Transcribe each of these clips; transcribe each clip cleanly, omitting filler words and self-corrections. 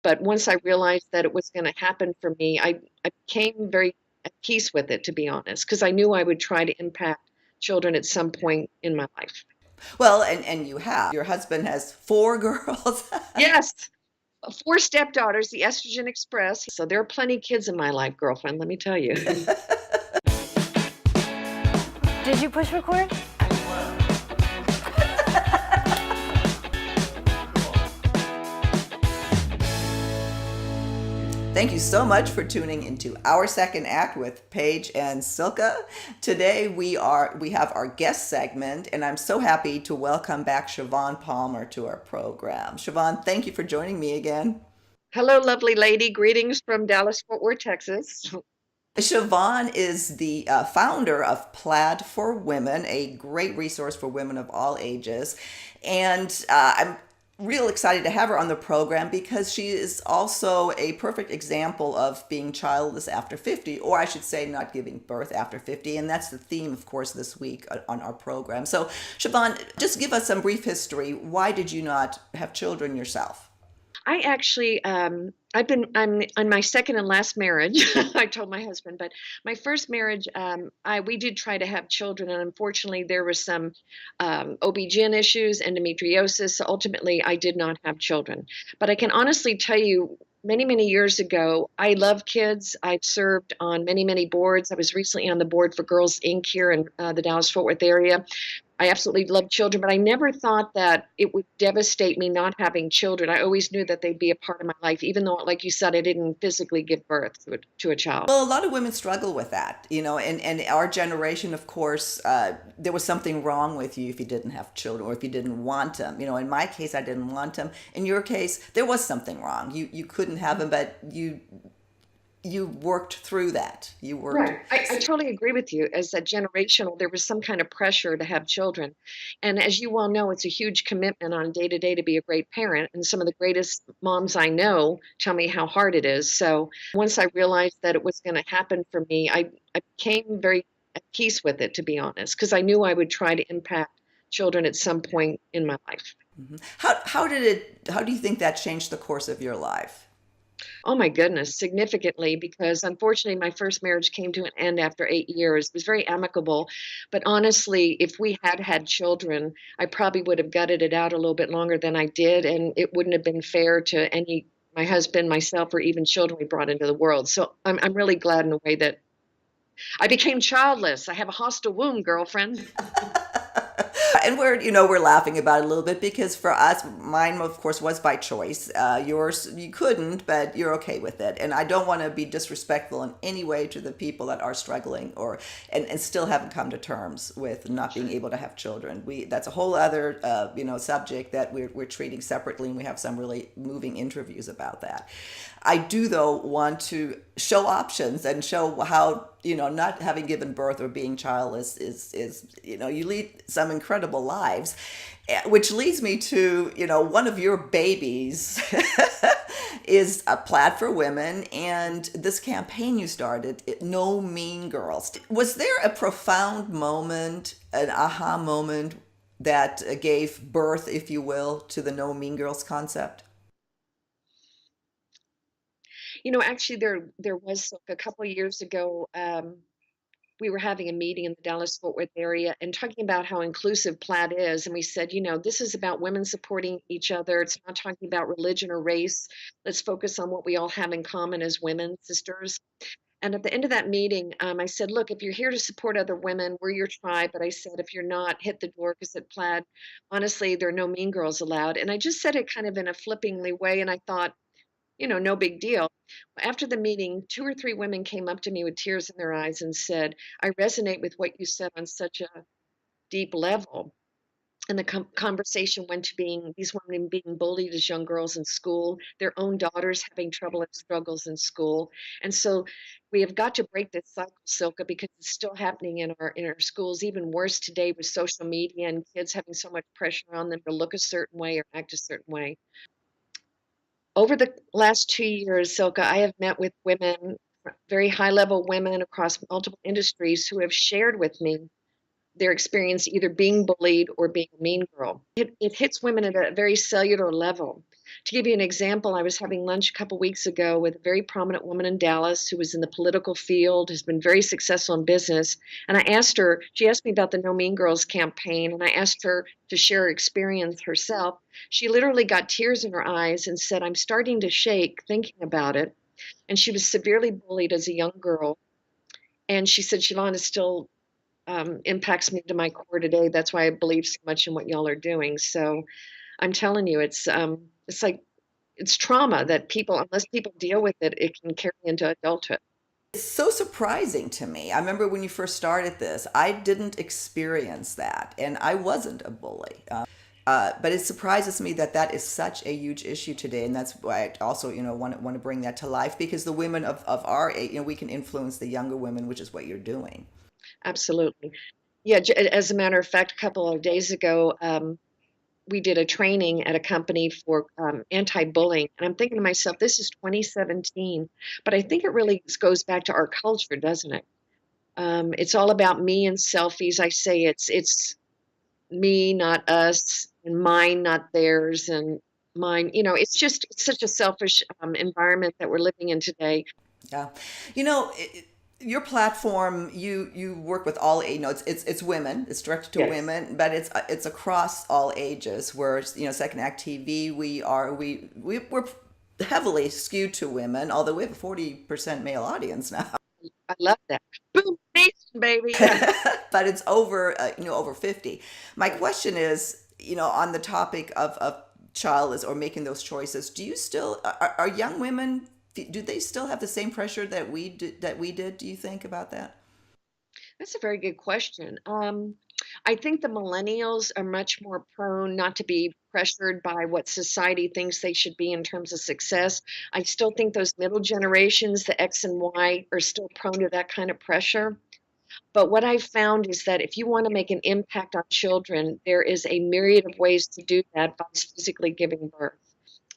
But once I realized that it was going to happen for me, I became very at peace with it, to be honest, because I knew I would try to impact children at some point in my life. Well, and you have. Your husband has four girls. Yes, four stepdaughters, the Estrogen Express. So there are plenty of kids in my life, girlfriend, let me tell you. Did you push record? Thank you so much for tuning into our second act with Paige and Silka. Today we have our guest segment, and I'm so happy to welcome back Shivaun Palmer to our program. Shivaun, thank you for joining me again. Hello, lovely lady. Greetings from Dallas, Fort Worth, Texas. Siobhan is the founder of Plaid for Women, a great resource for women of all ages. And I'm real excited to have her on the program because she is also a perfect example of being childless after 50, or I should say, not giving birth after 50. And that's the theme, of course, this week on our program. So, Siobhan, just give us some brief history. Why did you not have children yourself? I actually, I'm on my second and last marriage. I told my husband, but my first marriage, we did try to have children, and unfortunately, there was some OB/GYN issues, endometriosis. So ultimately, I did not have children. But I can honestly tell you, many, many years ago, I love kids. I've served on many, many boards. I was recently on the board for Girls Inc. here in the Dallas-Fort Worth area. I absolutely love children, but I never thought that it would devastate me not having children. I always knew that they'd be a part of my life, even though, like you said, I didn't physically give birth to a child. Well, a lot of women struggle with that, and our generation, of course, there was something wrong with you if you didn't have children or if you didn't want them. In my case, I didn't want them. In your case, there was something wrong. You couldn't have them, but you worked through that. You worked. Right. I totally agree with you. As a generational, there was some kind of pressure to have children. And as you well know, it's a huge commitment on day to day to be a great parent. And some of the greatest moms I know tell me how hard it is. So once I realized that it was going to happen for me, I became very at peace with it, to be honest, because I knew I would try to impact children at some point in my life. How do you think that changed the course of your life? Oh my goodness, significantly, because unfortunately my first marriage came to an end after 8 years. It was very amicable, but honestly, if we had had children, I probably would have gutted it out a little bit longer than I did, and it wouldn't have been fair to any my husband, myself, or even children we brought into the world. So I'm really glad in a way that I became childless. I have a hostile womb, girlfriend. And we're laughing about it a little bit because for us, mine of course was by choice. Yours you couldn't, but you're okay with it. And I don't want to be disrespectful in any way to the people that are struggling and still haven't come to terms with not being able to have children. That's a whole other subject that we're treating separately, and we have some really moving interviews about that. I do, though, want to show options and show how, not having given birth or being childless is you lead some incredible lives, which leads me to, one of your babies is a Plaid for Women, and this campaign you started, No Mean Girls. Was there a profound moment, an aha moment that gave birth, if you will, to the No Mean Girls concept? Actually, there was a couple of years ago. We were having a meeting in the Dallas Fort Worth area and talking about how inclusive Plaid is. And we said, this is about women supporting each other. It's not talking about religion or race. Let's focus on what we all have in common as women, sisters. And at the end of that meeting, I said, look, if you're here to support other women, we're your tribe. But I said, if you're not, hit the door, because at Plaid, honestly, there are no mean girls allowed. And I just said it kind of in a flippingly way. And I thought, no big deal. After the meeting, two or three women came up to me with tears in their eyes and said, I resonate with what you said on such a deep level. And the conversation went to being these women being bullied as young girls in school, their own daughters having trouble and struggles in school. And so we have got to break this cycle, Silka, because it's still happening in our schools, even worse today with social media and kids having so much pressure on them to look a certain way or act a certain way. Over the last 2 years, Silka, I have met with women, very high level women across multiple industries who have shared with me their experience either being bullied or being a mean girl. It hits women at a very cellular level. To give you an example, I was having lunch a couple weeks ago with a very prominent woman in Dallas who was in the political field, has been very successful in business. And I asked her, she asked me about the No Mean Girls campaign, and I asked her to share her experience herself. She literally got tears in her eyes and said, I'm starting to shake thinking about it. And she was severely bullied as a young girl. And she said, Shivaun, it still impacts me to my core today. That's why I believe so much in what y'all are doing. So I'm telling you, it's like it's trauma that people, unless people deal with it, it can carry into adulthood. It's so surprising to me. I remember when you first started this, I didn't experience that, and I wasn't a bully. But it surprises me that that is such a huge issue today, and that's why I also, want to bring that to life, because the women of our age, we can influence the younger women, which is what you're doing. Absolutely. Yeah, as a matter of fact, a couple of days ago, we did a training at a company for anti-bullying, and I'm thinking to myself, this is 2017, but I think it really goes back to our culture, doesn't it? It's all about me and selfies. I say it's me, not us, and mine, not theirs, and mine. It's such a selfish environment that we're living in today. Yeah, you know, your platform, you work with all age. It's women. It's directed to Yes. women, but it's across all ages. Where Second Act TV, we're heavily skewed to women, although we have a 40% male audience now. I love that. Boom, nation, baby. Yeah. But it's over over 50. My question is, on the topic of childless or making those choices, do you still are young women, do they still have the same pressure that we did, do you think about that? That's a very good question. I think the millennials are much more prone not to be pressured by what society thinks they should be in terms of success. I still think those middle generations, the X and Y, are still prone to that kind of pressure. But what I've found is that if you want to make an impact on children, there is a myriad of ways to do that by physically giving birth.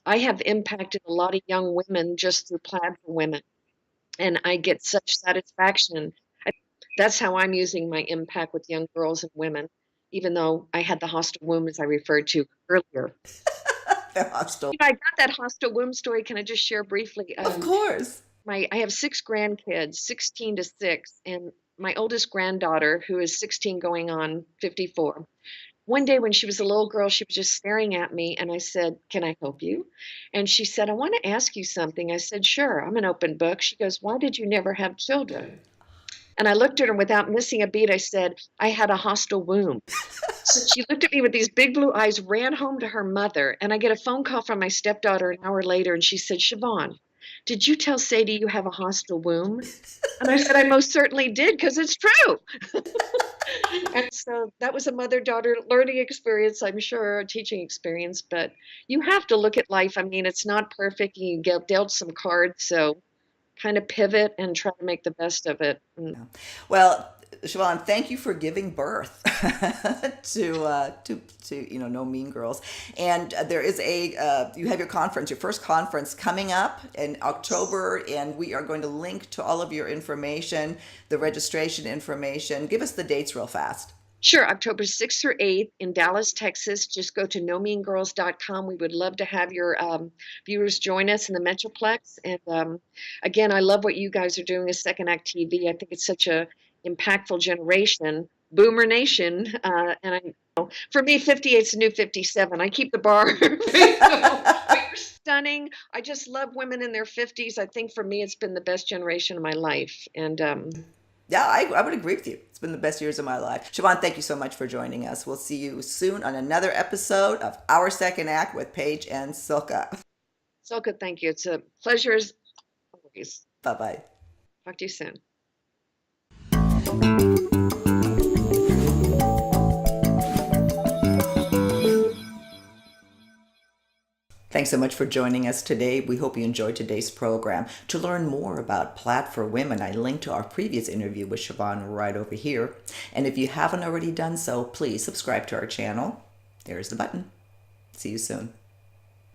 I have impacted a lot of young women just through Plaid for Women, and I get such satisfaction. That's how I'm using my impact with young girls and women, even though I had the hostile womb, as I referred to earlier. They're hostile. I got that hostile womb story. Can I just share briefly? Of course. I have six grandkids, 16 to 6, and my oldest granddaughter, who is 16 going on 54. One day when she was a little girl, she was just staring at me, and I said, Can I help you? And she said, I want to ask you something. I said, Sure, I'm an open book. She goes, Why did you never have children? And I looked at her, and without missing a beat, I said, I had a hostile womb. So she looked at me with these big blue eyes, ran home to her mother, and I get a phone call from my stepdaughter an hour later, and she said, Siobhan, did you tell Sadie you have a hostile womb? And I said, I most certainly did, because it's true. And so that was a mother-daughter learning experience, I'm sure, a teaching experience. But you have to look at life. I mean, it's not perfect. You get dealt some cards, so kind of pivot and try to make the best of it. Well, Siobhan, thank you for giving birth to No Mean Girls. And there is you have your first conference coming up in October, and we are going to link to all of your information, the registration information. Give us the dates real fast. Sure, October 6th through 8th in Dallas, Texas. Just go to nomeangirls.com. We would love to have your viewers join us in the Metroplex. And again, I love what you guys are doing with Second Act TV. I think it's such a impactful generation, Boomer Nation. For me, 58 is the new 57. I keep the bar. You're stunning. I just love women in their 50s. I think for me, it's been the best generation of my life. And yeah, I would agree with you. It's been the best years of my life. Siobhan, thank you so much for joining us. We'll see you soon on another episode of Our Second Act with Paige and Silka. Silka, thank you. It's a pleasure as always. Bye-bye. Talk to you soon. Thanks so much for joining us today. We hope you enjoyed today's program. To learn more about Plaid for Women, I linked to our previous interview with Shivaun right over here. And if you haven't already done so, please subscribe to our channel. There's the button. See you soon.